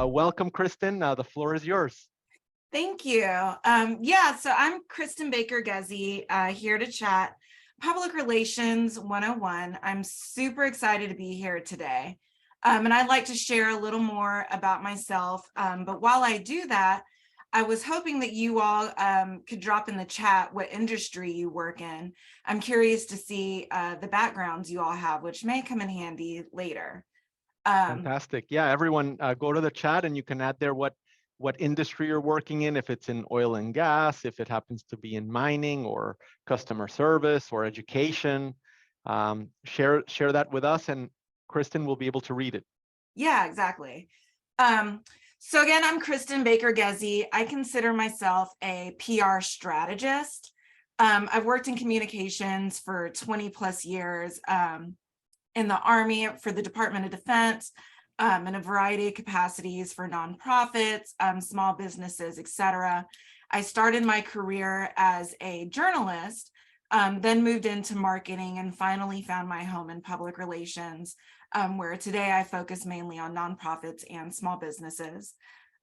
Welcome, Kristen. The floor is yours. Thank you. So I'm Kristen Baker Geczy, here to chat Public Relations 101. I'm super excited to be here today. And I'd like to share a little more about myself. But while I do that, I was hoping that you all could drop in the chat what industry you work in. I'm curious to see the backgrounds you all have, which may come in handy later. Fantastic. Yeah, everyone go to the chat and you can add there what industry you're working in, if it's in oil and gas, if it happens to be in mining or customer service or education. Share that with us and Kristen will be able to read it. Yeah, exactly. So again, I'm Kristen Baker Geczy. I consider myself a PR strategist. I've worked in communications for 20 plus years in the Army, for the Department of Defense, in a variety of capacities for nonprofits, small businesses, etc. I started my career as a journalist, then moved into marketing and finally found my home in public relations, where today I focus mainly on nonprofits and small businesses.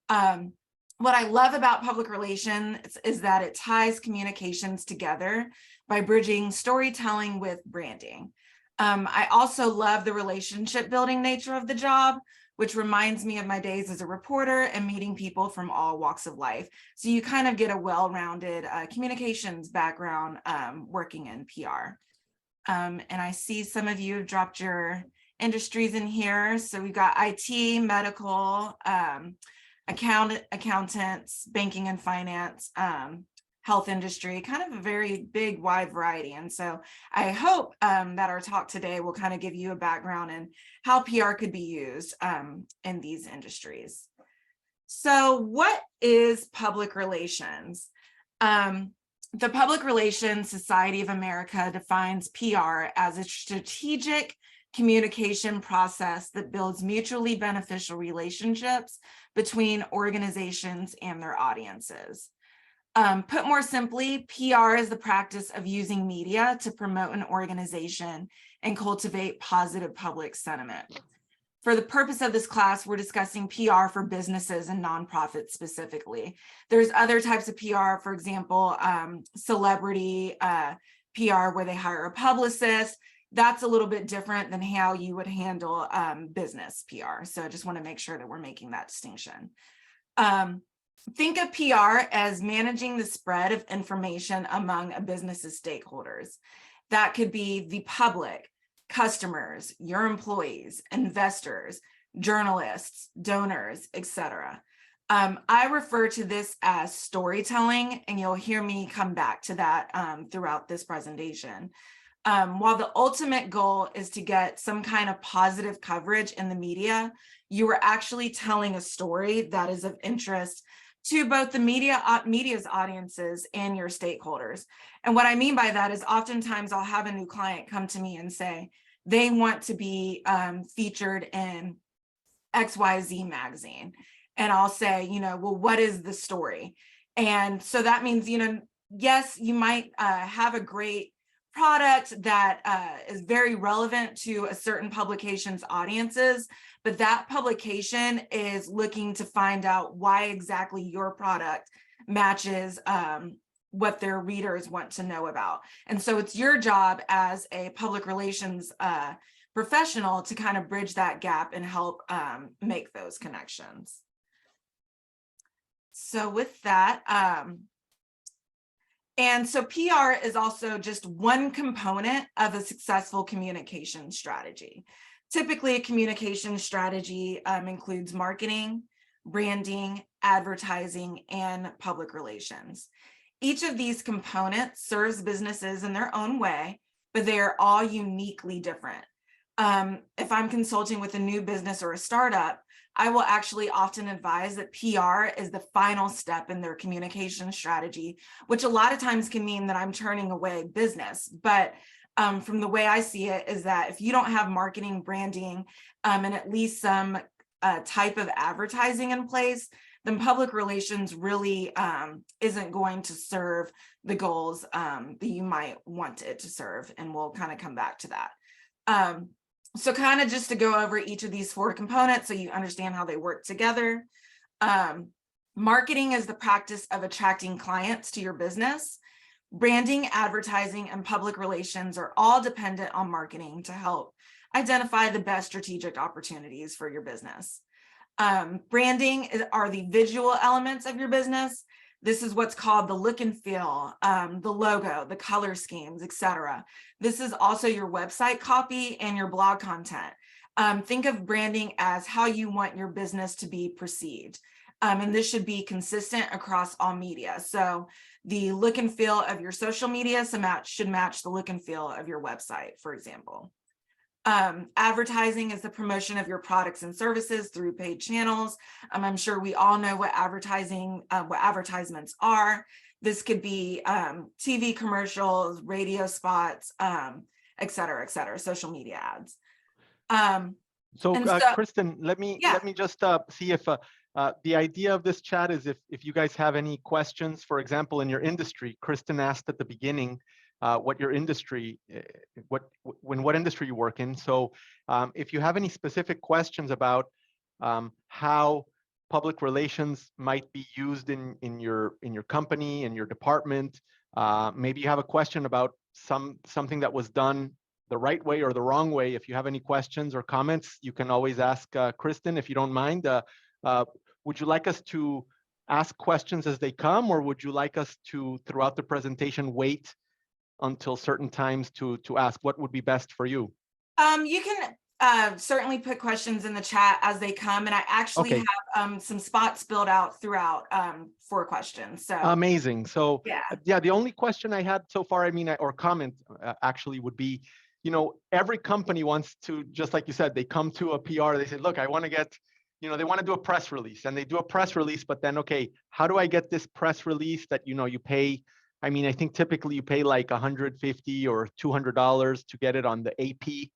What I love about public relations is that it ties communications together by bridging storytelling with branding. I also love the relationship building nature of the job, which reminds me of my days as a reporter and meeting people from all walks of life. So you kind of get a well-rounded communications background working in PR. And I see some of you have dropped your industries in here. So we've got IT, medical, accountants, banking and finance, health industry, kind of a very big, wide variety. And so I hope that our talk today will kind of give you a background in how PR could be used in these industries. So what is public relations? The Public Relations Society of America defines PR as a strategic communication process that builds mutually beneficial relationships between organizations and their audiences. Put more simply, PR is the practice of using media to promote an organization and cultivate positive public sentiment. For the purpose of this class, we're discussing PR for businesses and nonprofits specifically. There's other types of PR, for example, celebrity PR where they hire a publicist. That's a little bit different than how you would handle business PR. So I just want to make sure that we're making that distinction. Think of PR as managing the spread of information among a business's stakeholders. That could be the public, customers, your employees, investors, journalists, donors, etc. I refer to this as storytelling, and you'll hear me come back to that throughout this presentation. While the ultimate goal is to get some kind of positive coverage in the media, you are actually telling a story that is of interest to both the media's audiences and your stakeholders. And what I mean by that is oftentimes I'll have a new client come to me and say they want to be featured in XYZ magazine. And I'll say, well, what is the story? And so that means, yes, you might have a great product that is very relevant to a certain publication's audiences, but that publication is looking to find out why exactly your product matches what their readers want to know about. And so it's your job as a public relations professional to kind of bridge that gap and help make those connections. So with that, and so PR is also just one component of a successful communication strategy. Typically, a communication strategy includes marketing, branding, advertising, and public relations. Each of these components serves businesses in their own way, but they are all uniquely different. If I'm consulting with a new business or a startup, I will actually often advise that PR is the final step in their communication strategy, which a lot of times can mean that I'm turning away business. But from the way I see it is that if you don't have marketing, branding, and at least some type of advertising in place, then public relations really isn't going to serve the goals that you might want it to serve. And we'll kind of come back to that. So kind of just to go over each of these 4 components so you understand how they work together. Marketing is the practice of attracting clients to your business. Branding, advertising, and public relations are all dependent on marketing to help identify the best strategic opportunities for your business. Branding are the visual elements of your business. This is what's called the look and feel, the logo, the color schemes, etc. This is also your website copy and your blog content. Think of branding as how you want your business to be perceived. And this should be consistent across all media. So the look and feel of your social media should match the look and feel of your website, for example. Advertising is the promotion of your products and services through paid channels. I'm sure we all know what advertisements are. This could be TV commercials, radio spots, et cetera, social media ads. Kristen, let me just see if the idea of this chat is if you guys have any questions, for example, in your industry. Kristen asked at the beginning what your industry, what industry you work in. So if you have any specific questions about how public relations might be used in your company, in your department, maybe you have a question about something that was done the right way or the wrong way. If you have any questions or comments, you can always ask Kristen, if you don't mind. Would you like us to ask questions as they come, or would you like us to, throughout the presentation, wait until certain times to ask? What would be best for you? You can certainly put questions in the chat as they come, and I actually have some spots built out throughout for questions. So amazing. So yeah, the only question I had so far, or comment actually, would be, every company wants to, just like you said, they come to a PR, they say, look, I want to get, they want to do a press release, and they do a press release, but then, okay, how do I get this press release that, you pay? I think typically you pay like $150 or $200 to get it on the AP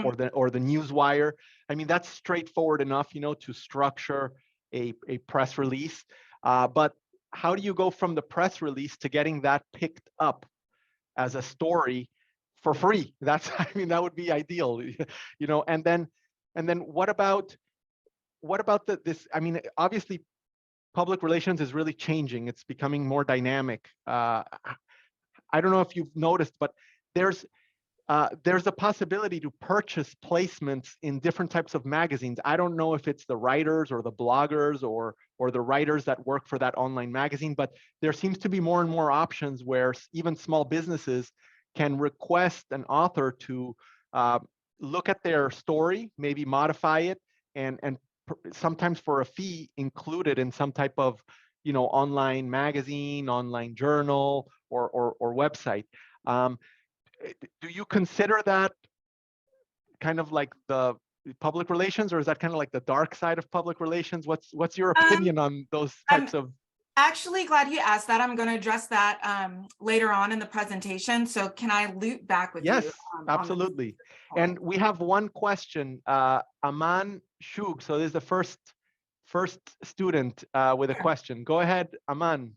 or the Newswire. That's straightforward enough, to structure a press release. But how do you go from the press release to getting that picked up as a story for free? That's, that would be ideal, and then what about this? Obviously public relations is really changing. It's becoming more dynamic. I don't know if you've noticed, but there's a possibility to purchase placements in different types of magazines. I don't know if it's the writers or the bloggers or the writers that work for that online magazine, but there seems to be more and more options where even small businesses can request an author to look at their story, maybe modify it, and sometimes for a fee include it in some type of online magazine, online journal, or website. Do you consider that kind of like the public relations, or is that kind of like the dark side of public relations? What's your opinion on those types of? Actually glad you asked that. I'm going to address that later on in the presentation. So can I loop back with you? Yes, absolutely. And we have one question, Aman Shug. So this is the first student with a question. Go ahead, Aman.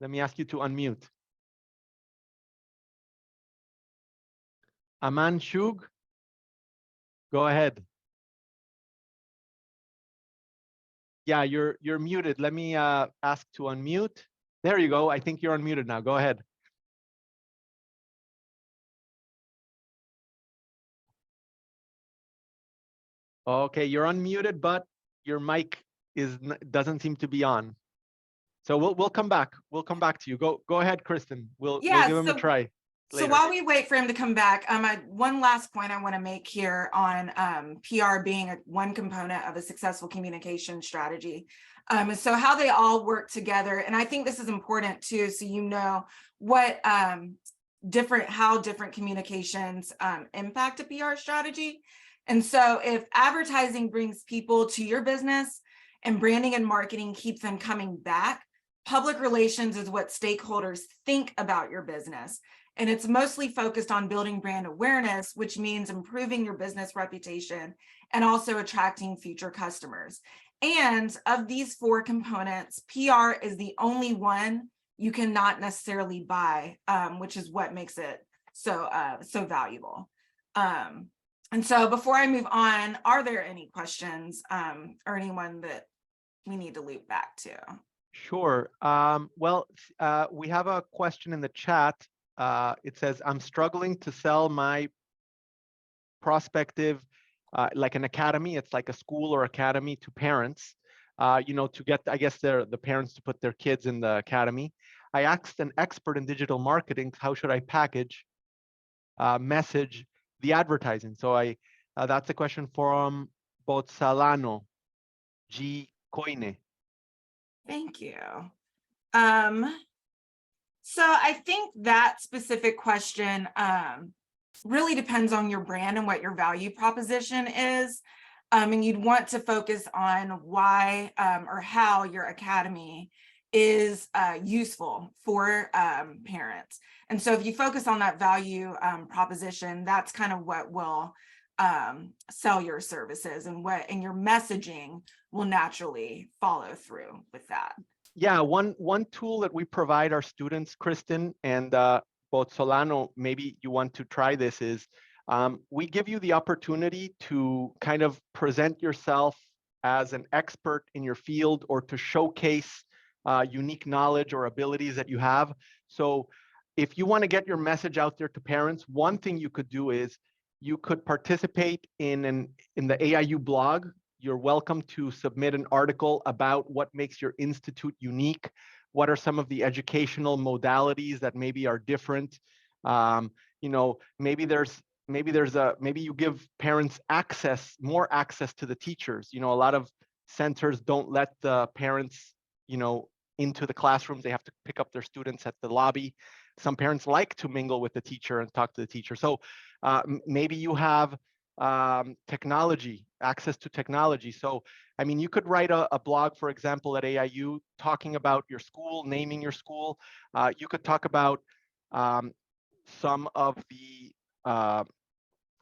Let me ask you to unmute. Aman Shug, go ahead. Yeah, you're muted. Let me ask to unmute. There you go. I think you're unmuted now. Go ahead. Okay, you're unmuted, but your mic doesn't seem to be on. So we'll come back. We'll come back to you. Go ahead, Kristen. We'll give him a try. So while we wait for him to come back, one last point I want to make here on PR being one component of a successful communication strategy. So how they all work together, and I think this is important too, so you know what how different communications impact a PR strategy. And so if advertising brings people to your business and branding and marketing keep them coming back, public relations is what stakeholders think about your business. And it's mostly focused on building brand awareness, which means improving your business reputation and also attracting future customers. And of these 4 components, PR is the only one you cannot necessarily buy, which is what makes it so valuable. And so before I move on, are there any questions or anyone that we need to loop back to? Sure. Well, we have a question in the chat. It says, I'm struggling to sell my prospective, like an academy. It's like a school or academy to parents, to get, I guess, the parents to put their kids in the academy. I asked an expert in digital marketing, how should I package, message the advertising? So that's a question from Botsalano G. Coine. Thank you. So I think that specific question really depends on your brand and what your value proposition is. And you'd want to focus on why or how your academy is useful for parents. And so if you focus on that value proposition, that's kind of what will sell your services, and your messaging will naturally follow through with that. Yeah, one tool that we provide our students, Kristen and both Solano, maybe you want to try this, is we give you the opportunity to kind of present yourself as an expert in your field, or to showcase unique knowledge or abilities that you have. So if you want to get your message out there to parents, one thing you could do is you could participate in the AIU blog. You're welcome to submit an article about what makes your institute unique. What are some of the educational modalities that maybe are different? Maybe you give parents more access to the teachers. A lot of centers don't let the parents, into the classrooms. They have to pick up their students at the lobby. Some parents like to mingle with the teacher and talk to the teacher. So maybe you have technology, access to technology. So, I mean, you could write a blog, for example, at AIU, talking about your school, naming your school. You could talk about some of the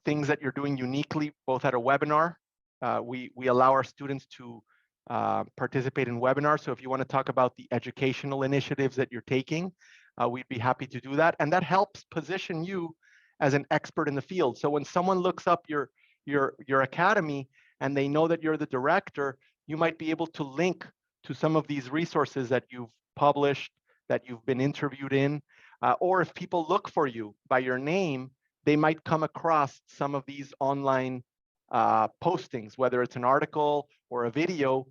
things that you're doing uniquely, both at a webinar. We allow our students to participate in webinars. So if you want to talk about the educational initiatives that you're taking, we'd be happy to do that. And that helps position you as an expert in the field. So when someone looks up your academy and they know that you're the director, you might be able to link to some of these resources that you've published, that you've been interviewed in, or if people look for you by your name, they might come across some of these online postings, whether it's an article or a video,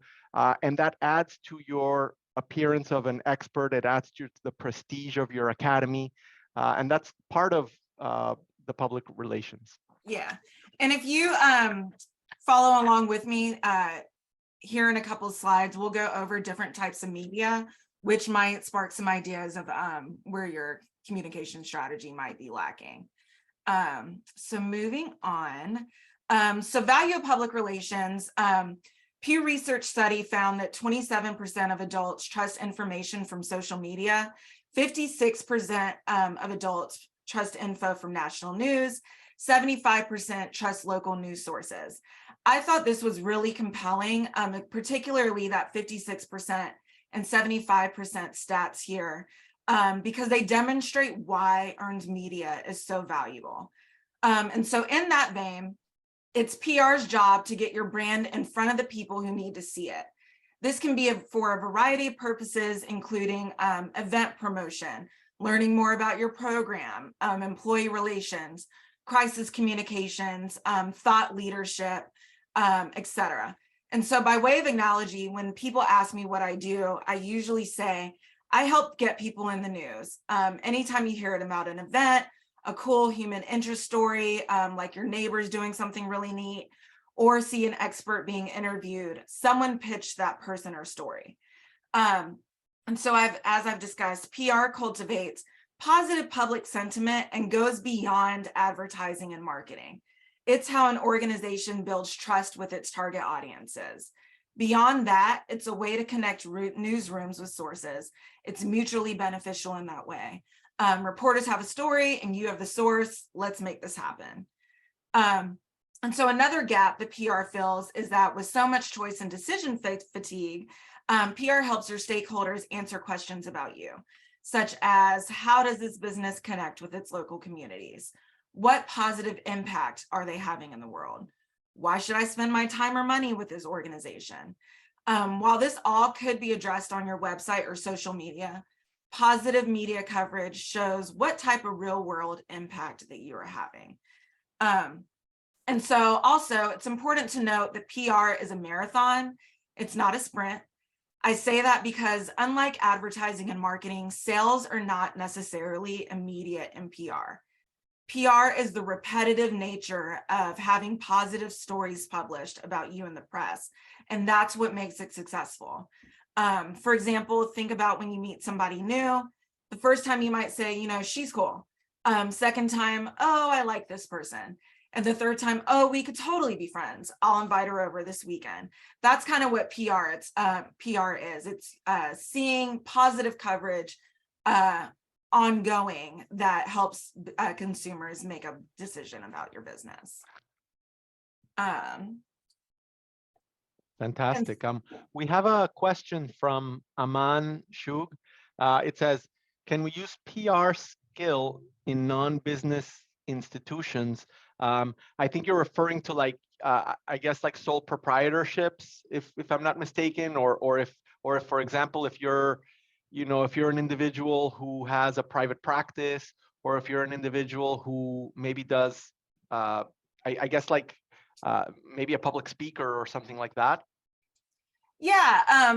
and that adds to your appearance of an expert. It adds to the prestige of your academy, and that's part of the public relations. Yeah, and if you follow along with me here in a couple of slides, we'll go over different types of media, which might spark some ideas of where your communication strategy might be lacking. So moving on, so value of public relations. Pew Research study found that 27% of adults trust information from social media, 56% of adults trust info from national news, 75% trust local news sources. I thought this was really compelling, particularly that 56% and 75% stats here, because they demonstrate why earned media is so valuable. And so in that vein, it's PR's job to get your brand in front of the people who need to see it. This can be for a variety of purposes, including event promotion, learning more about your program, employee relations, crisis communications, thought leadership, etc. And so by way of analogy, when people ask me what I do, I usually say, I help get people in the news. Anytime you hear about an event, a cool human interest story, like your neighbor's doing something really neat, or see an expert being interviewed, someone pitched that person or story. And so as I've discussed, PR cultivates positive public sentiment and goes beyond advertising and marketing. It's how an organization builds trust with its target audiences. Beyond that, it's a way to connect newsrooms with sources. It's mutually beneficial in that way. Reporters have a story and you have the source. Let's make this happen. And so another gap that PR fills is that with so much choice and decision fatigue, PR helps your stakeholders answer questions about you, such as how does this business connect with its local communities? What positive impact are they having in the world? Why should I spend my time or money with this organization? While this all could be addressed on your website or social media, positive media coverage shows what type of real world impact that you are having. And so also it's important to note that PR is a marathon. It's not a sprint. I say that because unlike advertising and marketing, sales are not necessarily immediate in PR. PR is the repetitive nature of having positive stories published about you in the press, and that's what makes it successful. For example, think about when you meet somebody new. The first time you might say, you know, she's cool. Second time, oh, I like this person. And the third time, oh, we could totally be friends. I'll invite her over this weekend. That's kind of what PR is. It's seeing positive coverage ongoing that helps consumers make a decision about your business. Fantastic. We have a question from Aman Shug. It says, can we use PR skill in non-business institutions? I think you're referring to like, I guess like sole proprietorships, if I'm not mistaken, or if, for example, if you're, you know, if you're an individual who has a private practice, or if you're an individual who maybe does, I guess like maybe a public speaker or something like that. Yeah,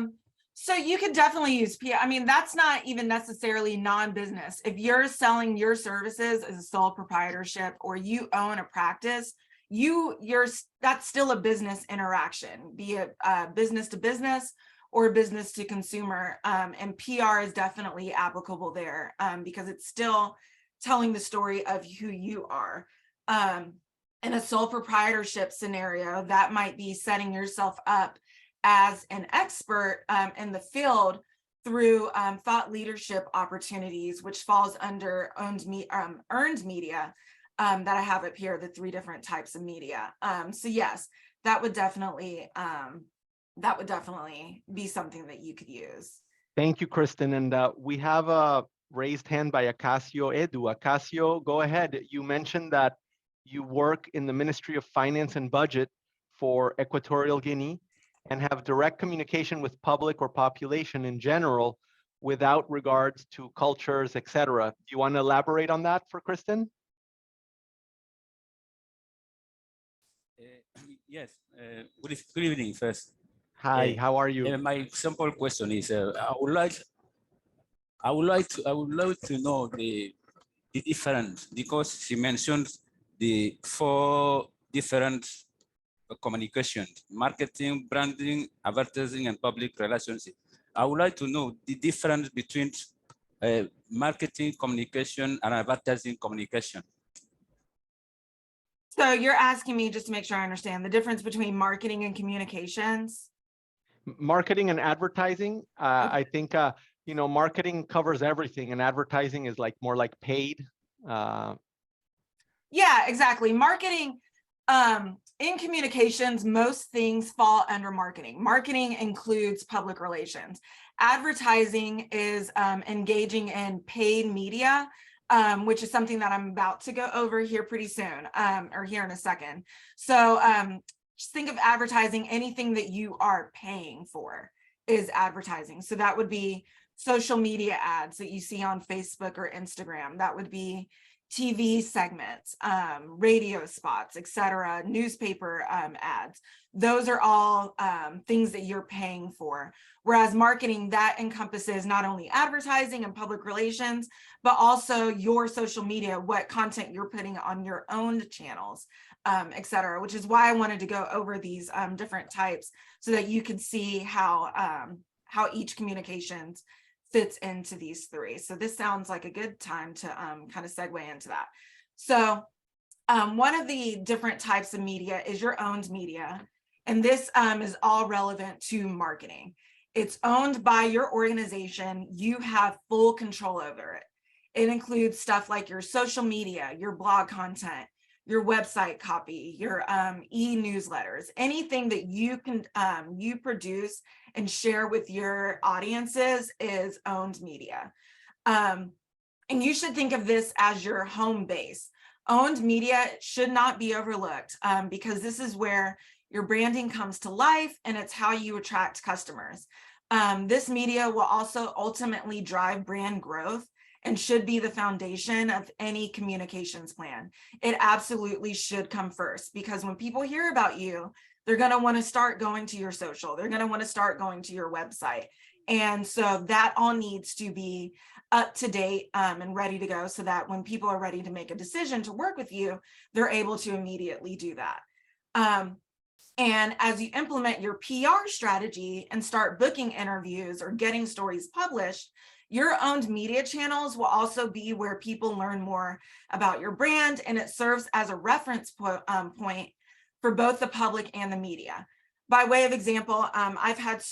so you could definitely use PR. I mean, that's not even necessarily non-business. If you're selling your services as a sole proprietorship or you own a practice, that's still a business interaction, be it business to business or business to consumer. And PR is definitely applicable there because it's still telling the story of who you are. In a sole proprietorship scenario, that might be setting yourself up as an expert in the field through thought leadership opportunities, which falls under earned media that I have up here, the 3 different types of media. So yes, that would definitely be something that you could use. Thank you, Kristen. And we have a raised hand by Acacio Edu. Acacio, go ahead. You mentioned that you work in the Ministry of Finance and Budget for Equatorial Guinea and have direct communication with public or population in general without regards to cultures, etc. Do you want to elaborate on that for Kristen? Yes, good evening first. Hi, how are you? My simple question is, I would like to know the difference, because she mentioned the 4 different communications: marketing, branding, advertising, and public relations. I would like to know the difference between marketing communication and advertising communication. So you're asking me, just to make sure I understand, the difference between marketing and communications? Marketing and advertising. Okay. I think, you know, marketing covers everything and advertising is like more like paid. Yeah, exactly. Marketing, in communications, most things fall under marketing. Marketing includes public relations. Advertising is engaging in paid media, which is something that I'm about to go over here pretty soon, or here in a second. So just think of advertising, anything that you are paying for is advertising. So that would be social media ads that you see on Facebook or Instagram. That would be TV segments, radio spots, etc., newspaper ads. Those are all things that you're paying for. Whereas marketing, that encompasses not only advertising and public relations, but also your social media, what content you're putting on your own channels, etc., which is why I wanted to go over these different types so that you could see how each communications fits into these 3. So this sounds like a good time to kind of segue into that. So one of the different types of media is your owned media. And this is all relevant to marketing. It's owned by your organization. You have full control over it. It includes stuff like your social media, your blog content, your website copy, your e-newsletters, anything that you can you produce and share with your audiences is owned media. And you should think of this as your home base. Owned media should not be overlooked because this is where your branding comes to life and it's how you attract customers. This media will also ultimately drive brand growth and should be the foundation of any communications plan. It absolutely should come first, because when people hear about you, they're going to want to start going to your social. They're going to want to start going to your website. And so that all needs to be up to date and ready to go, so that when people are ready to make a decision to work with you, they're able to immediately do that. And as you implement your PR strategy and start booking interviews or getting stories published, your owned media channels will also be where people learn more about your brand, and it serves as a reference point for both the public and the media. By way of example, I've had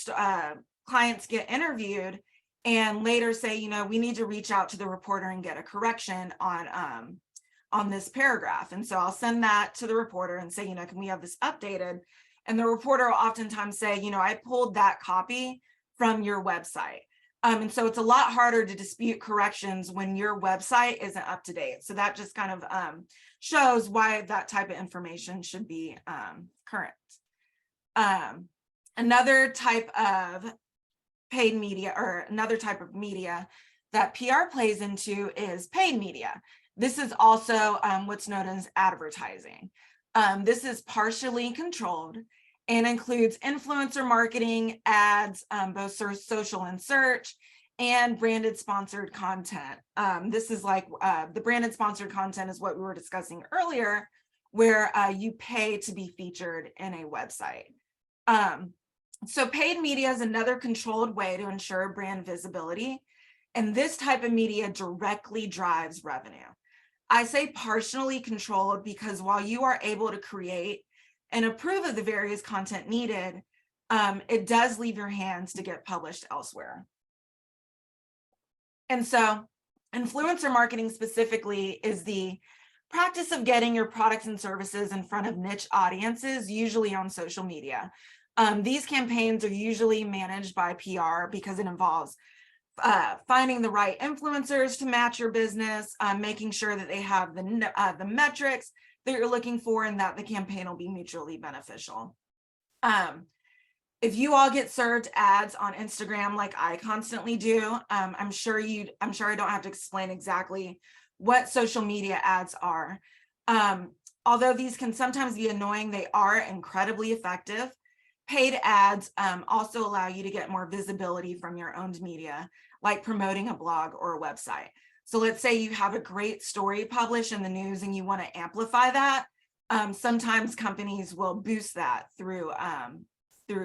clients get interviewed and later say, you know, we need to reach out to the reporter and get a correction on this paragraph. And so I'll send that to the reporter and say, you know, can we have this updated? And the reporter will oftentimes say, you know, I pulled that copy from your website. And so it's a lot harder to dispute corrections when your website isn't up to date. So that just kind of shows why that type of information should be current. Another type of paid media, or another type of media that PR plays into, is paid media. This is also what's known as advertising. This is partially controlled and includes influencer marketing, ads, both social and search, and branded sponsored content. This is like the branded sponsored content is what we were discussing earlier, where you pay to be featured in a website. So paid media is another controlled way to ensure brand visibility, and this type of media directly drives revenue. I say partially controlled because while you are able to create and approve of the various content needed, it does leave your hands to get published elsewhere. And so influencer marketing specifically is the practice of getting your products and services in front of niche audiences, usually on social media. These campaigns are usually managed by PR because it involves finding the right influencers to match your business, making sure that they have the metrics that you're looking for, and that the campaign will be mutually beneficial. If you all get served ads on Instagram like I constantly do, I'm sure I don't have to explain exactly what social media ads are. Although these can sometimes be annoying, they are incredibly effective. Paid ads also allow you to get more visibility from your owned media, like promoting a blog or a website. So let's say you have a great story published in the news and you want to amplify that. Sometimes companies will boost that through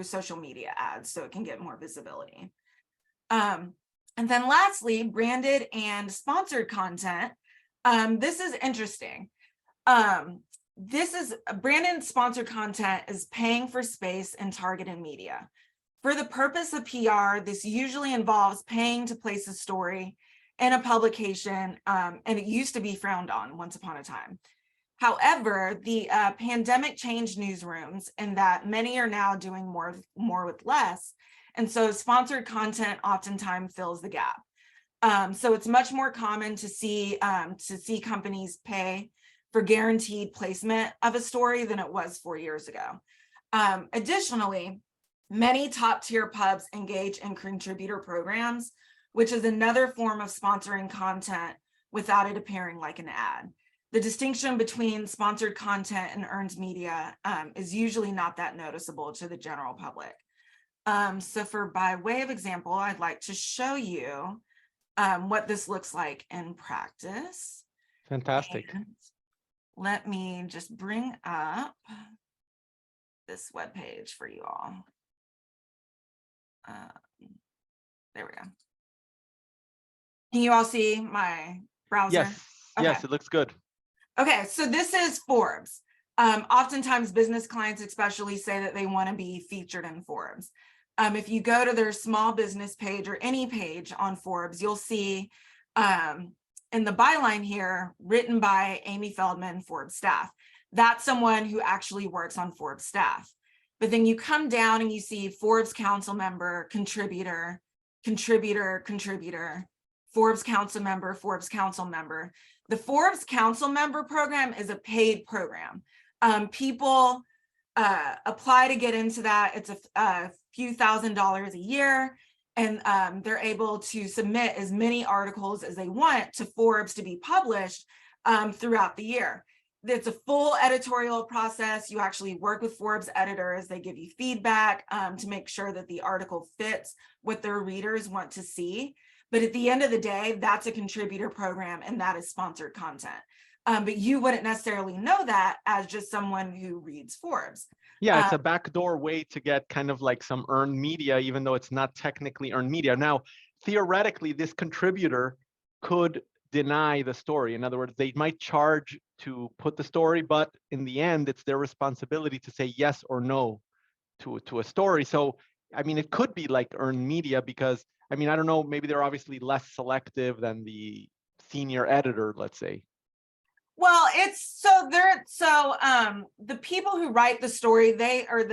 social media ads so it can get more visibility. And then lastly, branded and sponsored content. This is interesting. This is branded and sponsored content is paying for space in targeted media. For the purpose of PR, this usually involves paying to place a story in a publication, and it used to be frowned on once upon a time. However, the pandemic changed newsrooms in that many are now doing more with less, and so sponsored content oftentimes fills the gap. So it's much more common to see companies pay for guaranteed placement of a story than it was 4 years ago. Additionally, many top-tier pubs engage in contributor programs, which is another form of sponsoring content without it appearing like an ad. The distinction between sponsored content and earned media is usually not that noticeable to the general public. So by way of example, I'd like to show you what this looks like in practice. Fantastic. And let me just bring up this webpage for you all. There we go. Can you all see my browser? Yes, Okay. yes, it looks good. Okay, so this is Forbes. Oftentimes business clients especially say that they want to be featured in Forbes. If you go to their small business page or any page on Forbes, you'll see in the byline here, written by Amy Feldman, Forbes staff. That's someone who actually works on Forbes staff. But then you come down and you see Forbes council member, contributor, contributor, contributor, Forbes council member, Forbes council member. The Forbes Council Member Program is a paid program. People apply to get into that. It's a few $1,000s a year, and they're able to submit as many articles as they want to Forbes to be published throughout the year. It's a full editorial process. You actually work with Forbes editors. They give you feedback to make sure that the article fits what their readers want to see. But at the end of the day, that's a contributor program, and that is sponsored content. But you wouldn't necessarily know that as just someone who reads Forbes. Yeah, it's a backdoor way to get kind of like some earned media, even though it's not technically earned media. Now, theoretically, this contributor could deny the story. In other words, they might charge to put the story, but in the end, it's their responsibility to say yes or no to a story. So, I mean, it could be like earned media because, I mean, I don't know, maybe they're obviously less selective than the senior editor, let's say. Well, it's the people who write the story, they are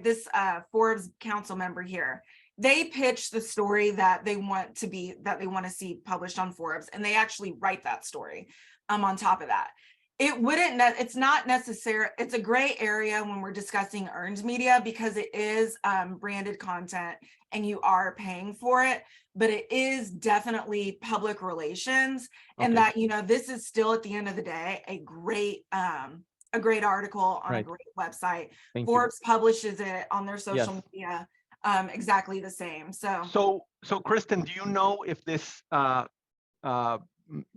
this Forbes council member here. They pitch the story that they want to see published on Forbes, and they actually write that story. On top of that, it's not necessary. It's a gray area when we're discussing earned media because it is branded content and you are paying for it, but it is definitely public relations. Okay. And that, this is still at the end of the day, a great article on a great website. Forbes publishes it on their social media exactly the same. So Kristen, do you know if this,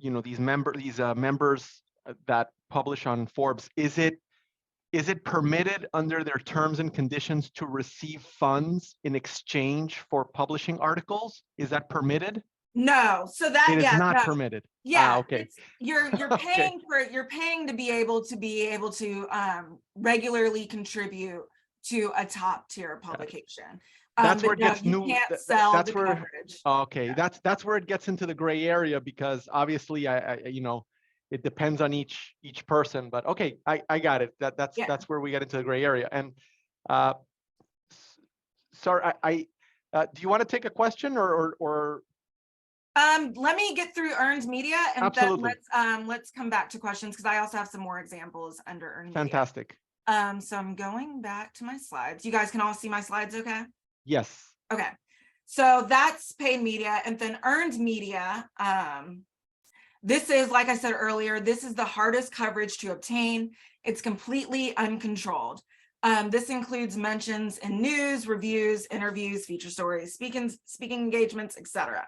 these members that publish on Forbes, is it permitted under their terms and conditions to receive funds in exchange for publishing articles? Is that permitted? No, so that it is not permitted. Yeah, okay. You're paying you're paying to be able to regularly contribute to a top tier publication. That's where it gets you can't sell that's the where coverage. Okay, that's where it gets into the gray area, because obviously it depends on each person, but okay, I got it. That's where we get into the gray area. And sorry, do you want to take a question or let me get through earned media, and Absolutely. then let's come back to questions, because I also have some more examples under earned media. Fantastic. So I'm going back to my slides. You guys can all see my slides, okay? Yes. Okay. So that's paid media, and then earned media. This is, like I said earlier, this is the hardest coverage to obtain. It's completely uncontrolled. This includes mentions in news, reviews, interviews, feature stories, speaking engagements, etc.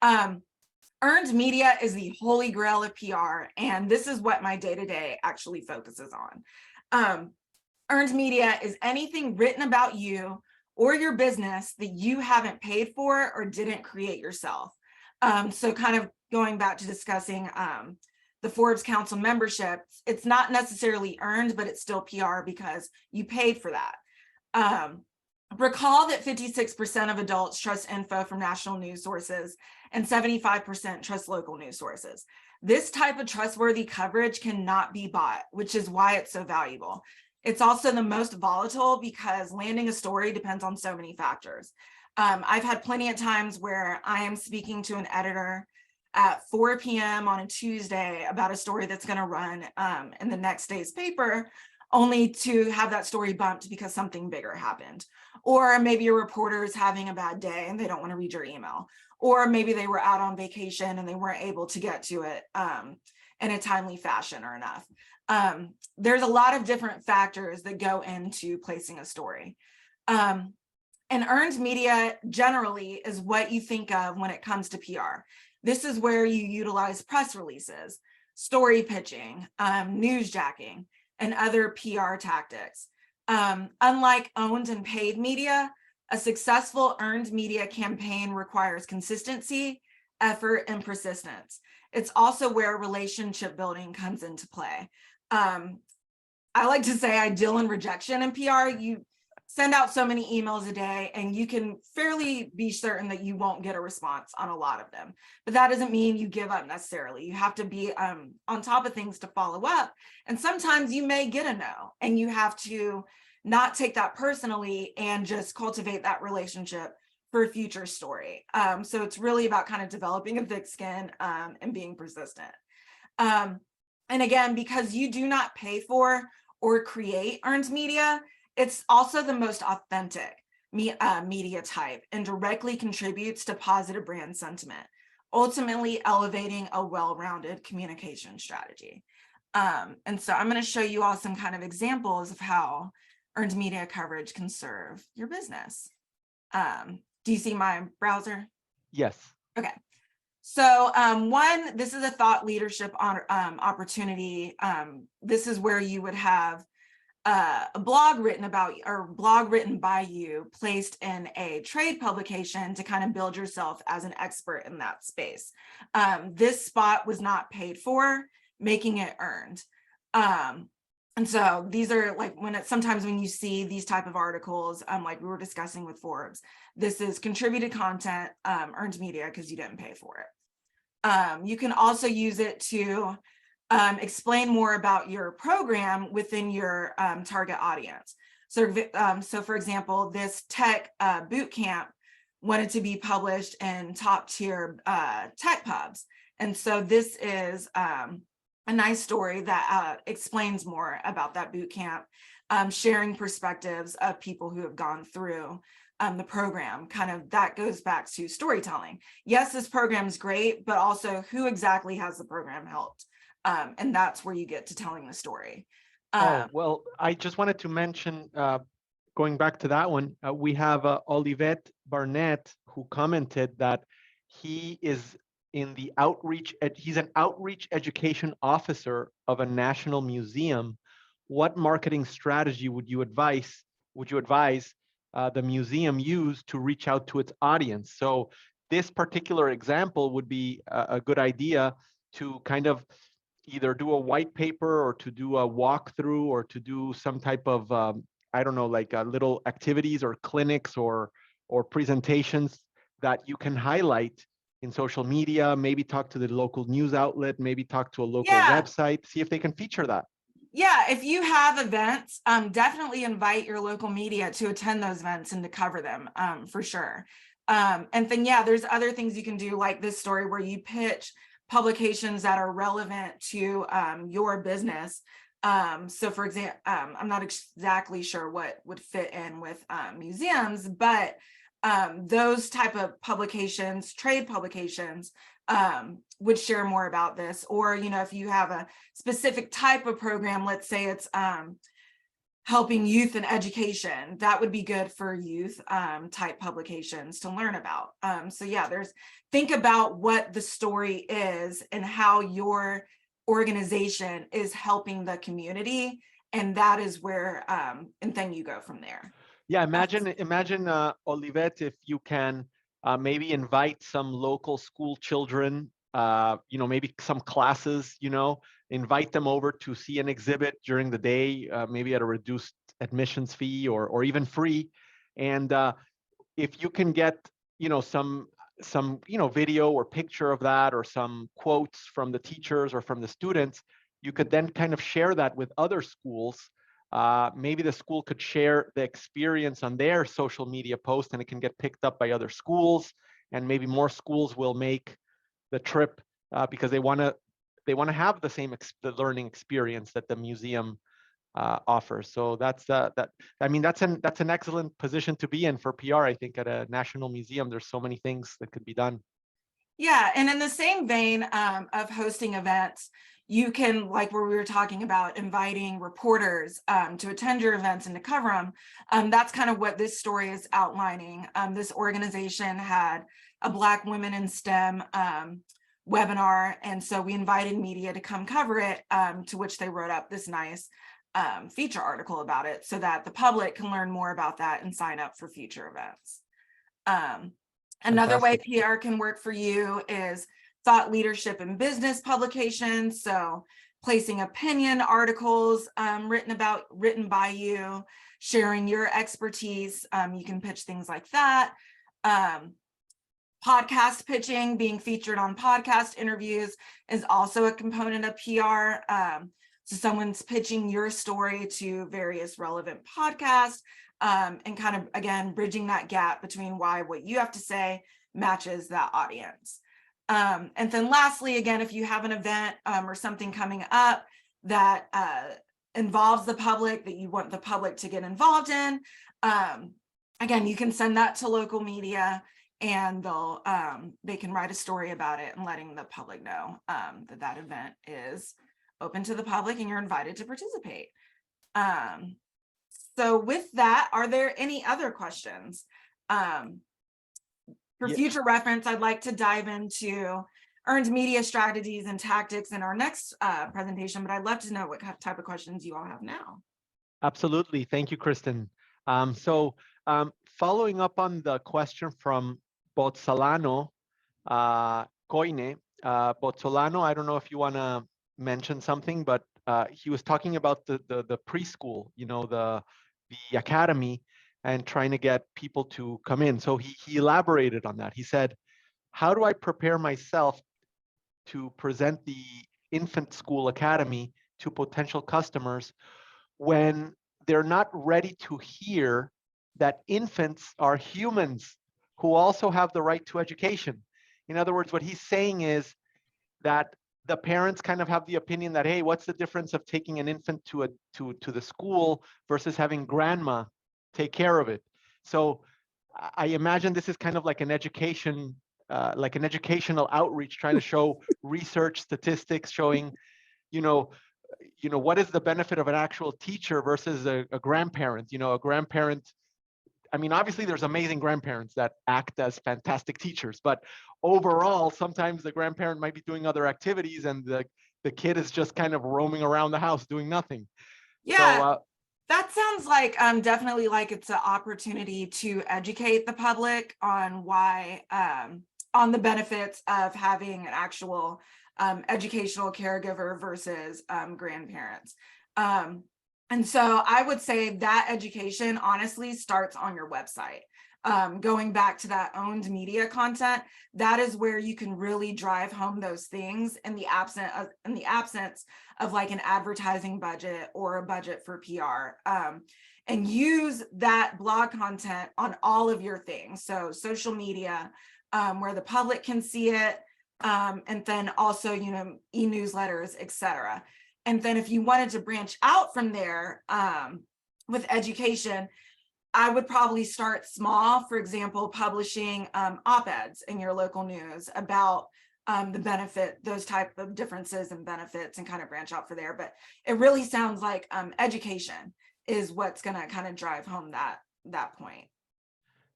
Earned media is the holy grail of PR, and this is what my day-to-day actually focuses on. Earned media is anything written about you or your business that you haven't paid for or didn't create yourself. So kind of going back to discussing the Forbes Council membership, it's not necessarily earned, but it's still PR because you paid for that. Recall that 56% of adults trust info from national news sources and 75% trust local news sources. This type of trustworthy coverage cannot be bought, which is why it's so valuable. It's also the most volatile because landing a story depends on so many factors. I've had plenty of times where I am speaking to an editor at 4 p.m. on a Tuesday about a story that's going to run in the next day's paper, only to have that story bumped because something bigger happened. Or maybe your reporter is having a bad day and they don't want to read your email. Or maybe they were out on vacation and they weren't able to get to it in a timely fashion or enough. There's a lot of different factors that go into placing a story. And earned media generally is what you think of when it comes to PR. This is where you utilize press releases, story pitching, newsjacking, and other PR tactics. Unlike owned and paid media, a successful earned media campaign requires consistency, effort, and persistence. It's also where relationship building comes into play. I like to say I deal in rejection in PR. You send out so many emails a day and you can fairly be certain that you won't get a response on a lot of them. But that doesn't mean you give up necessarily. You have to be on top of things to follow up. And sometimes you may get a no, and you have to not take that personally and just cultivate that relationship for a future story. So it's really about kind of developing a thick skin and being persistent. And again, because you do not pay for or create earned media, it's also the most authentic media type and directly contributes to positive brand sentiment, ultimately elevating a well-rounded communication strategy. And so I'm going to show you all some kind of examples of how earned media coverage can serve your business. Do you see my browser? Yes. Okay. So one, this is a thought leadership opportunity. This is where you would have a blog written about or blog written by you placed in a trade publication to kind of build yourself as an expert in that space. This spot was not paid for, making it earned. And so these are like sometimes when you see these type of articles, like we were discussing with Forbes, this is contributed content, earned media because you didn't pay for it. You can also use it to explain more about your program within your target audience. So, for example, this tech boot camp wanted to be published in top tier tech pubs. And so this is a nice story that explains more about that boot camp, sharing perspectives of people who have gone through the program. Kind of that goes back to storytelling. Yes, this program is great, but also who exactly has the program helped? And that's where you get to telling the story. Well, I just wanted to mention, going back to that one, we have Olivette Barnett who commented that he is in the outreach, he's an outreach education officer of a national museum. What marketing strategy would you advise the museum use to reach out to its audience? So this particular example would be a good idea to kind of either do a white paper or to do a walkthrough or to do some type of I don't know, like little activities or clinics or presentations that you can highlight in social media, maybe talk to the local news outlet, maybe talk to a local website, see if they can feature that. Yeah, if you have events, definitely invite your local media to attend those events and to cover them, for sure. And then, yeah, there's other things you can do, like this story where you pitch publications that are relevant to your business. So for example, I'm not exactly sure what would fit in with museums, but those type of publications, trade publications, would share more about this. Or, you know, if you have a specific type of program, let's say it's helping youth in education, that would be good for youth type publications to learn about. So yeah, think about what the story is and how your organization is helping the community. And that is where, and then you go from there. Yeah, imagine Olivette, if you can maybe invite some local school children, you know, maybe some classes, you know, invite them over to see an exhibit during the day, maybe at a reduced admissions fee or even free. And if you can get, you know, some you know, video or picture of that or some quotes from the teachers or from the students, you could then kind of share that with other schools. Maybe the school could share the experience on their social media post and it can get picked up by other schools, and maybe more schools will make the trip because they want to have the same the learning experience that the museum offers. So that's I mean, that's an excellent position to be in for PR. I think at a national museum, there's so many things that could be done. Yeah, and in the same vein of hosting events, you can, like where we were talking about inviting reporters to attend your events and to cover them. That's kind of what this story is outlining. This organization had a Black Women in STEM webinar, and so we invited media to come cover it, to which they wrote up this nice feature article about it so that the public can learn more about that and sign up for future events. Another way PR can work for you is thought leadership and business publications. So placing opinion articles written by you, sharing your expertise. You can pitch things like that. Podcast pitching, being featured on podcast interviews is also a component of PR. So someone's pitching your story to various relevant podcasts, and kind of, again, bridging that gap between why what you have to say matches that audience. And then lastly, again, if you have an event or something coming up that involves the public, that you want the public to get involved in, again, you can send that to local media, and they can write a story about it and letting the public know that event is open to the public and you're invited to participate. So with that, are there any other questions? For future reference, I'd like to dive into earned media strategies and tactics in our next presentation, but I'd love to know what type of questions you all have now. Absolutely. Thank you, Kristen. Following up on the question from Bozzolano, Coine, Bozzolano, I don't know if you want to mention something, but he was talking about the preschool, you know, the academy, and trying to get people to come in. So he elaborated on that. He said, how do I prepare myself to present the infant school academy to potential customers when they're not ready to hear that infants are humans who also have the right to education? In other words, what he's saying is that the parents kind of have the opinion that, hey, what's the difference of taking an infant to the school versus having grandma take care of it? So I imagine this is kind of like an education, like an educational outreach, trying to show research statistics showing, you know, what is the benefit of an actual teacher versus a grandparent? You know, a grandparent, I mean, obviously there's amazing grandparents that act as fantastic teachers, but overall, sometimes the grandparent might be doing other activities and the kid is just kind of roaming around the house doing nothing. Yeah. So, that sounds like definitely like it's an opportunity to educate the public on why, on the benefits of having an actual educational caregiver versus grandparents. And so I would say that education honestly starts on your website. Going back to that owned media content, that is where you can really drive home those things in the absence of like an advertising budget or a budget for PR, and use that blog content on all of your things. So social media, where the public can see it, and then also, you know, e-newsletters, etc. And then if you wanted to branch out from there with education, I would probably start small. For example, publishing op-eds in your local news about the benefit, those type of differences and benefits, and kind of branch out for there. But it really sounds like education is what's going to kind of drive home that point.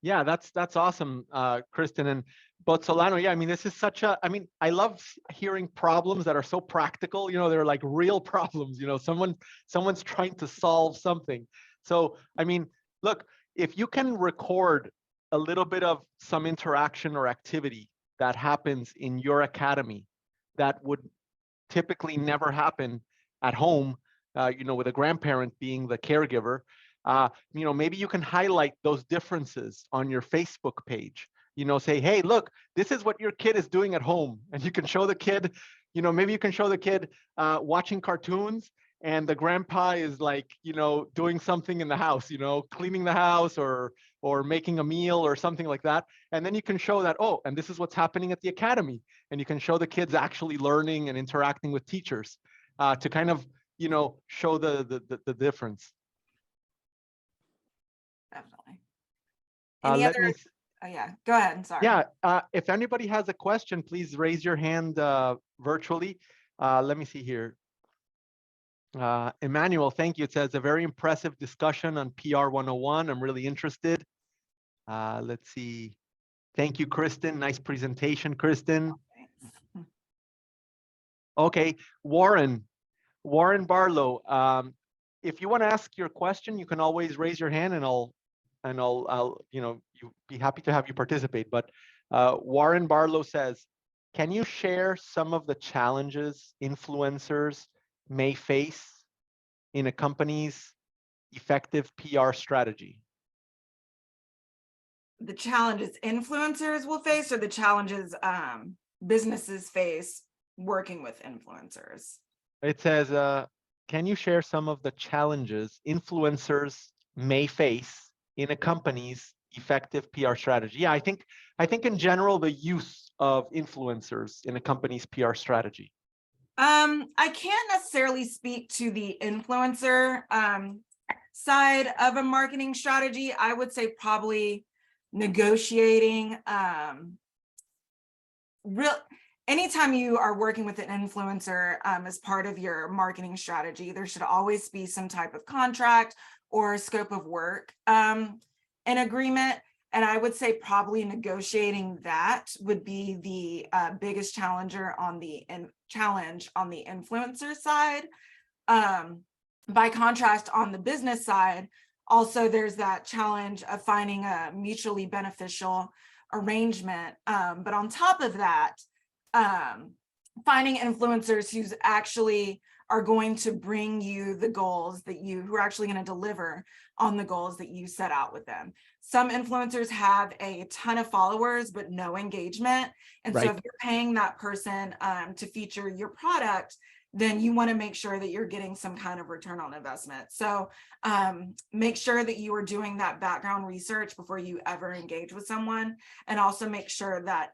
yeah, that's awesome, Kristen. And Bozzolano, yeah, I mean, this is such a, I mean, I love hearing problems that are so practical, you know, they're like real problems, you know, someone's trying to solve something. So, I mean, look, if you can record a little bit of some interaction or activity that happens in your academy that would typically never happen at home, you know, with a grandparent being the caregiver, you know, maybe you can highlight those differences on your Facebook page. You know, say, hey, look, this is what your kid is doing at home. And you can show the kid, you know, maybe you can show the kid watching cartoons, and the grandpa is like, you know, doing something in the house, you know, cleaning the house or making a meal or something like that. And then you can show that, oh, and this is what's happening at the academy. And you can show the kids actually learning and interacting with teachers to kind of, you know, show the difference. Definitely. Any Let other? me, Oh yeah, go ahead. I'm sorry. yeah, if anybody has a question, please raise your hand virtually. Let me see here. Emmanuel, thank you. It says a very impressive discussion on PR 101. I'm really interested. Let's see. Thank you, Kristen. Nice presentation, Kristen. Okay, Warren Barlow. If you want to ask your question, you can always raise your hand, and I'll you know, be happy to have you participate. But Warren Barlow says, can you share some of the challenges influencers may face in a company's effective PR strategy? The challenges influencers will face, or the challenges businesses face working with influencers? It says, can you share some of the challenges influencers may face in a company's effective PR strategy? Yeah, I think in general, the use of influencers in a company's PR strategy? I can't necessarily speak to the influencer side of a marketing strategy. I would say probably negotiating anytime you are working with an influencer as part of your marketing strategy, there should always be some type of contract or scope of work an agreement. And I would say probably negotiating that would be the biggest challenge on the influencer side. By contrast, on the business side, also there's that challenge of finding a mutually beneficial arrangement. But on top of that, finding influencers who's actually are going to bring you the goals who are actually going to deliver on the goals that you set out with them. Some influencers have a ton of followers, but no engagement. And Right. so if you're paying that person to feature your product, then you want to make sure that you're getting some kind of return on investment. So make sure that you are doing that background research before you ever engage with someone, and also make sure that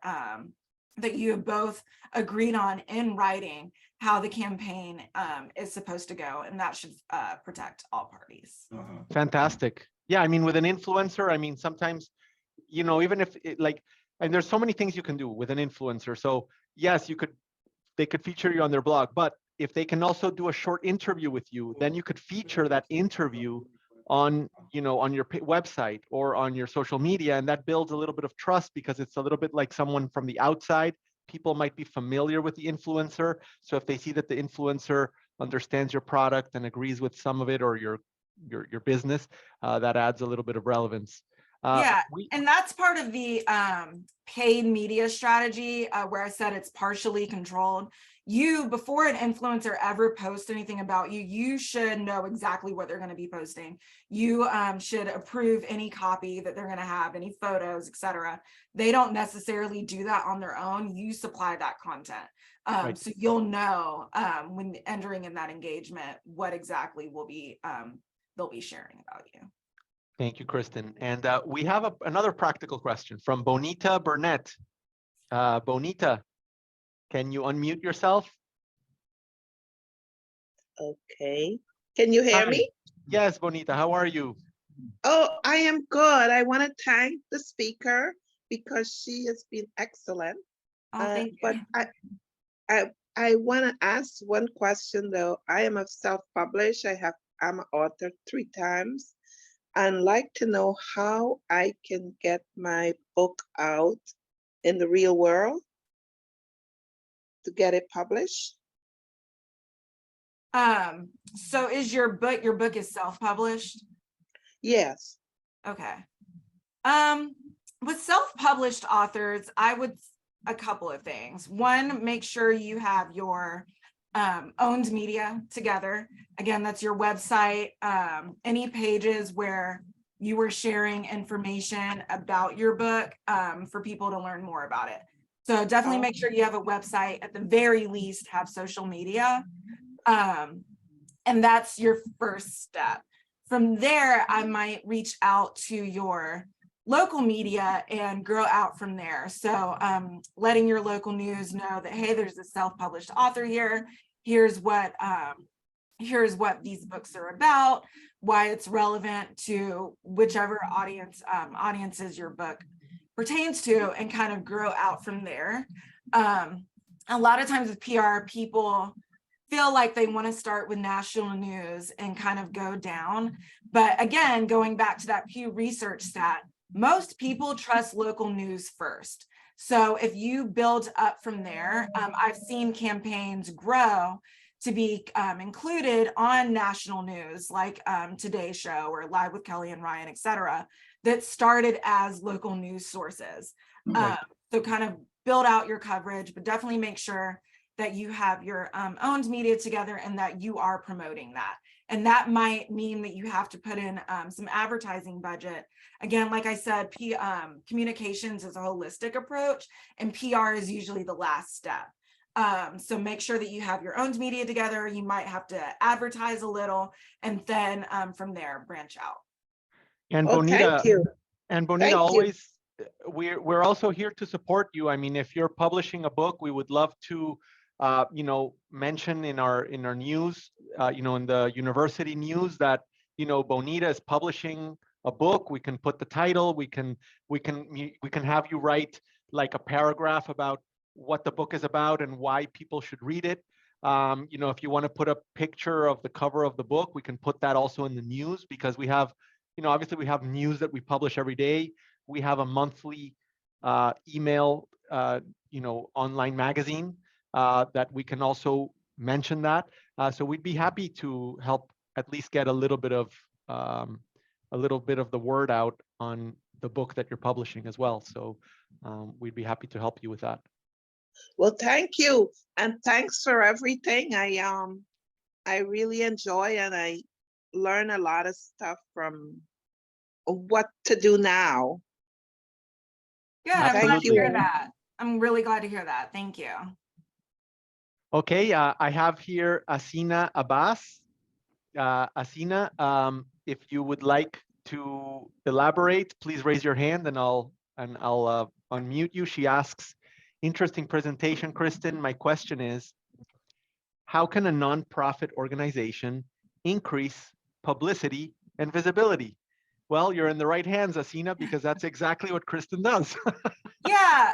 that you have both agreed on in writing how the campaign is supposed to go, and that should protect all parties. Fantastic. Yeah, I mean, with an influencer, I mean, sometimes, you know, even if and there's so many things you can do with an influencer. So yes, they could feature you on their blog, but if they can also do a short interview with you, then you could feature that interview on, you know, on your website or on your social media, and that builds a little bit of trust because it's a little bit like someone from the outside. People might be familiar with the influencer, so if they see that the influencer understands your product and agrees with some of it or your business, that adds a little bit of relevance. Yeah, and that's part of the paid media strategy where I said it's partially controlled. Before an influencer ever posts anything about you, you should know exactly what they're going to be posting. You should approve any copy that they're going to have, any photos, etc. They don't necessarily do that on their own. You supply that content. Right. So you'll know when entering in that engagement what exactly will be they'll be sharing about you. Thank you, Kristen. And we have another practical question from Bonita Burnett. Bonita, can you unmute yourself? Okay. Can you hear Hi. me? Yes, Bonita, how are you? Oh, I am good. I want to thank the speaker because she has been excellent. Oh, thank you. But I want to ask one question though. I am a self-published. I'm an author 3 times. I'd like to know how I can get my book out in the real world to get it published. So is your book is self-published? Yes. Okay. With self-published authors, I would a couple of things. One, make sure you have your owned media together. Again, that's your website, any pages where you were sharing information about your book for people to learn more about it. So definitely make sure you have a website, at the very least have social media. And that's your first step. From there, I might reach out to your local media and grow out from there. So letting your local news know that, hey, there's a self-published author here. Here's what these books are about, why it's relevant to whichever audiences your book pertains to, and kind of grow out from there. A lot of times with PR, people feel like they want to start with national news and kind of go down. But again, going back to that Pew Research stat, most people trust local news first. So if you build up from there, I've seen campaigns grow to be included on national news like Today Show or Live with Kelly and Ryan, et cetera, that started as local news sources. Right. So kind of build out your coverage, but definitely make sure that you have your owned media together and that you are promoting that. And that might mean that you have to put in some advertising budget. Again, like I said, communications is a holistic approach, and PR is usually the last step. So make sure that you have your owned media together. You might have to advertise a little, and then from there branch out. And Oh, Bonita, thank you. and Bonita, Thank you. we're also here to support you. I mean, if you're publishing a book, we would love to, you know, mention in our news, you know, in the university news that, you know, Bonita is publishing a book. We can put the title. We can have you write like a paragraph about what the book is about and why people should read it. You know, if you want to put a picture of the cover of the book, we can put that also in the news, because we have, you know, obviously we have news that we publish every day. We have a monthly email, you know, online magazine that we can also mention that. So we'd be happy to help at least get a little bit of the word out on the book that you're publishing as well. So we'd be happy to help you with that. Well, thank you, and thanks for everything. I really enjoy, and I learn a lot of stuff from what to do now. Good. I'm glad to Absolutely. hear that. I'm really glad to hear that. Thank you. Okay, I have here Asina Abbas. Asina, if you would like to elaborate, please raise your hand and I'll unmute you. She asks, interesting presentation, Kristen. My question is, how can a nonprofit organization increase publicity and visibility? Well, you're in the right hands, Asina, because that's exactly what Kristen does. Yeah.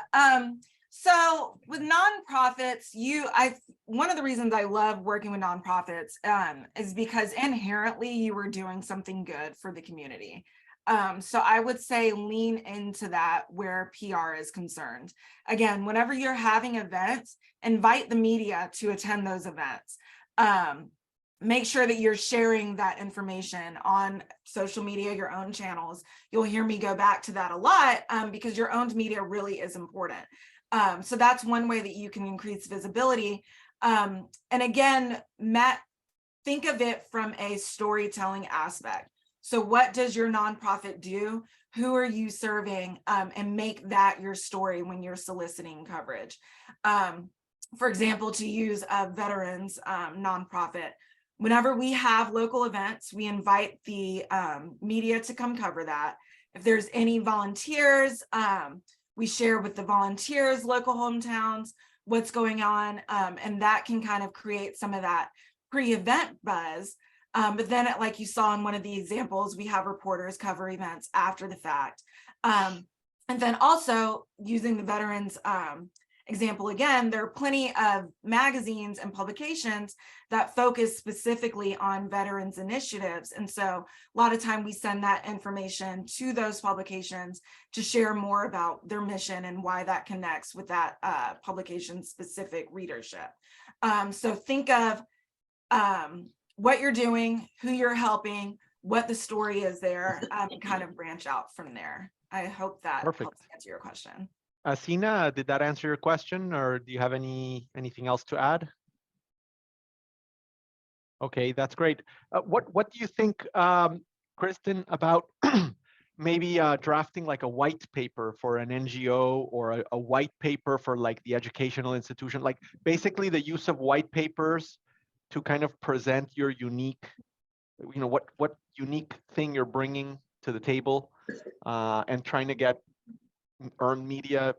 So with nonprofits, one of the reasons I love working with nonprofits is because inherently you are doing something good for the community. So I would say lean into that where PR is concerned. Again, whenever you're having events, invite the media to attend those events. Make sure that you're sharing that information on social media, your own channels. You'll hear me go back to that a lot because your owned media really is important. So that's one way that you can increase visibility. And again, Matt, think of it from a storytelling aspect. So what does your nonprofit do? Who are you serving? And make that your story when you're soliciting coverage. For example, to use a veterans nonprofit, whenever we have local events, we invite the media to come cover that. If there's any volunteers, we share with the volunteers, local hometowns, what's going on, and that can kind of create some of that pre-event buzz. But then, like you saw in one of the examples, we have reporters cover events after the fact. And then also using the veterans example again, there are plenty of magazines and publications that focus specifically on veterans initiatives. And so a lot of time we send that information to those publications to share more about their mission and why that connects with that publication specific readership. So think of what you're doing, who you're helping, what the story is there, and kind of branch out from there. I hope that helps answer your question. Asina, did that answer your question, or do you have anything else to add? Okay, that's great. What do you think, Kristen, about maybe drafting like a white paper for an NGO, or a white paper for like the educational institution, like basically the use of white papers to kind of present your unique, you know, what unique thing you're bringing to the table, and trying to get earned media,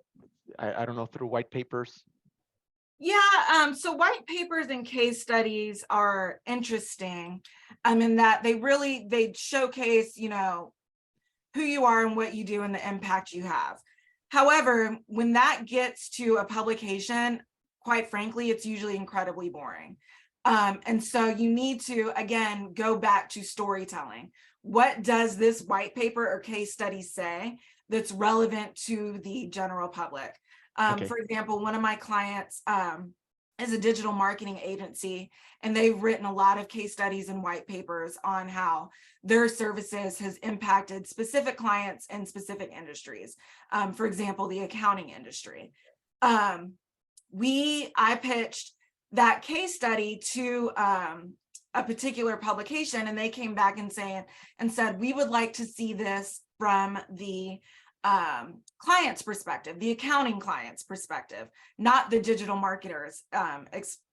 I don't know, through white papers? Yeah, so white papers and case studies are interesting. In that they showcase, you know, who you are and what you do and the impact you have. However, when that gets to a publication, quite frankly, it's usually incredibly boring. And so you need to, again, go back to storytelling. What does this white paper or case study say that's relevant to the general public? For example, one of my clients is a digital marketing agency, and they've written a lot of case studies and white papers on how their services has impacted specific clients in specific industries. For example, the accounting industry. I pitched that case study to a particular publication, and they came back and said, we would like to see this from the client's perspective, the accounting client's perspective, not the digital marketer's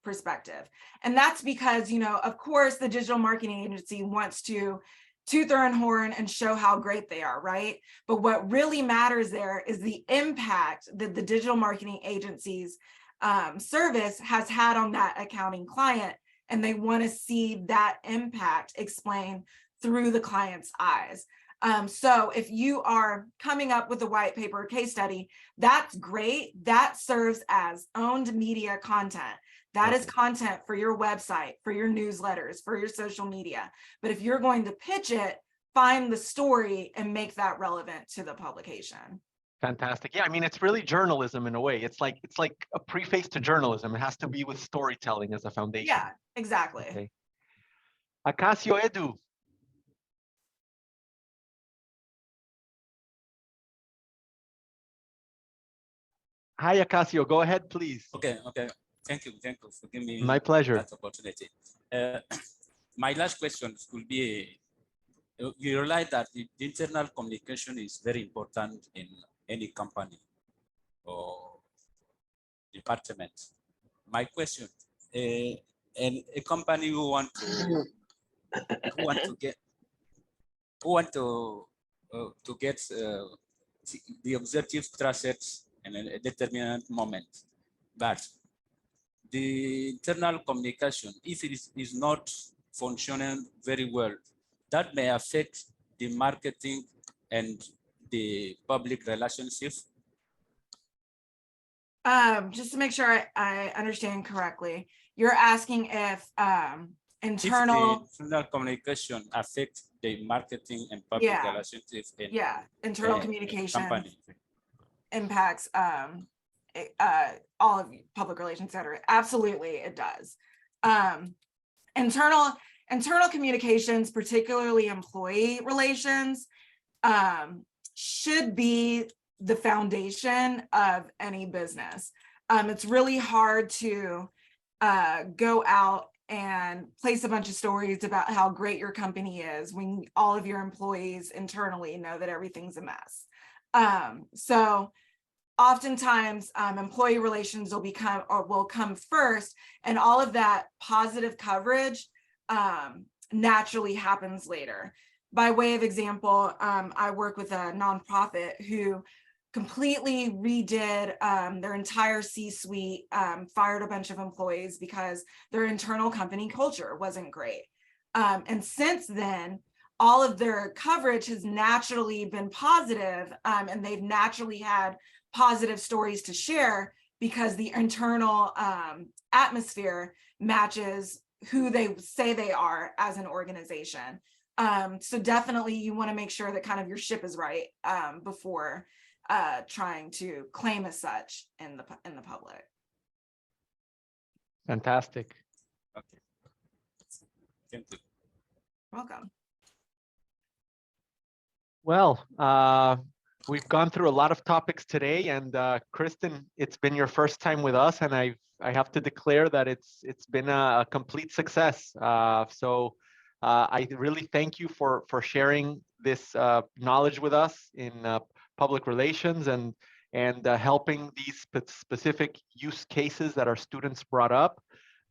perspective. And that's because, you know, of course, the digital marketing agency wants to toot their own horn and show how great they are, right? But what really matters there is the impact that the digital marketing agency's service has had on that accounting client, and they want to see that impact explained through the client's eyes. So if you are coming up with a white paper case study, that's great. That serves as owned media content. That is content for your website, for your newsletters, for your social media. But if you're going to pitch it, find the story and make that relevant to the publication. Fantastic. Yeah, I mean, it's really journalism in a way. It's like a preface to journalism. It has to be with storytelling as a foundation. Yeah, exactly. Okay. Acacio Edu. Hi, Acacio. Go ahead, please. Okay. Thank you for giving me My pleasure. that opportunity. My last question will be, you realize that the internal communication is very important in any company or department. My question, and a company who want to get the objectives trusted in a determined moment, but the internal communication, if it is not functioning very well, that may affect the marketing and the public relationship. Just to make sure I understand correctly, you're asking if internal, If the internal communication affects the marketing and public Yeah. relationship in internal a communication company. impacts all of public relations, etc. Absolutely, it does. Internal communications, particularly employee relations, should be the foundation of any business. It's really hard to go out and place a bunch of stories about how great your company is when all of your employees internally know that everything's a mess. So oftentimes employee relations will come first, and all of that positive coverage naturally happens later. By way of example, I work with a nonprofit who completely redid their entire C-suite, fired a bunch of employees because their internal company culture wasn't great. And since then, all of their coverage has naturally been positive, and they've naturally had positive stories to share because the internal atmosphere matches who they say they are as an organization. So definitely you want to make sure that kind of your ship is right before trying to claim as such in the public. Fantastic. Okay. Thank you. Welcome. Well, we've gone through a lot of topics today, and Kristen, it's been your first time with us, and I have to declare that it's been a complete success. So I really thank you for sharing this knowledge with us in public relations and helping these specific use cases that our students brought up.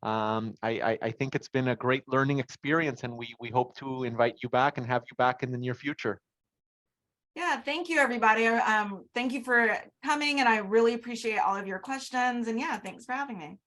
I think it's been a great learning experience, and we hope to invite you back and have you back in the near future. Yeah, thank you, everybody. Thank you for coming, and I really appreciate all of your questions. And yeah, thanks for having me.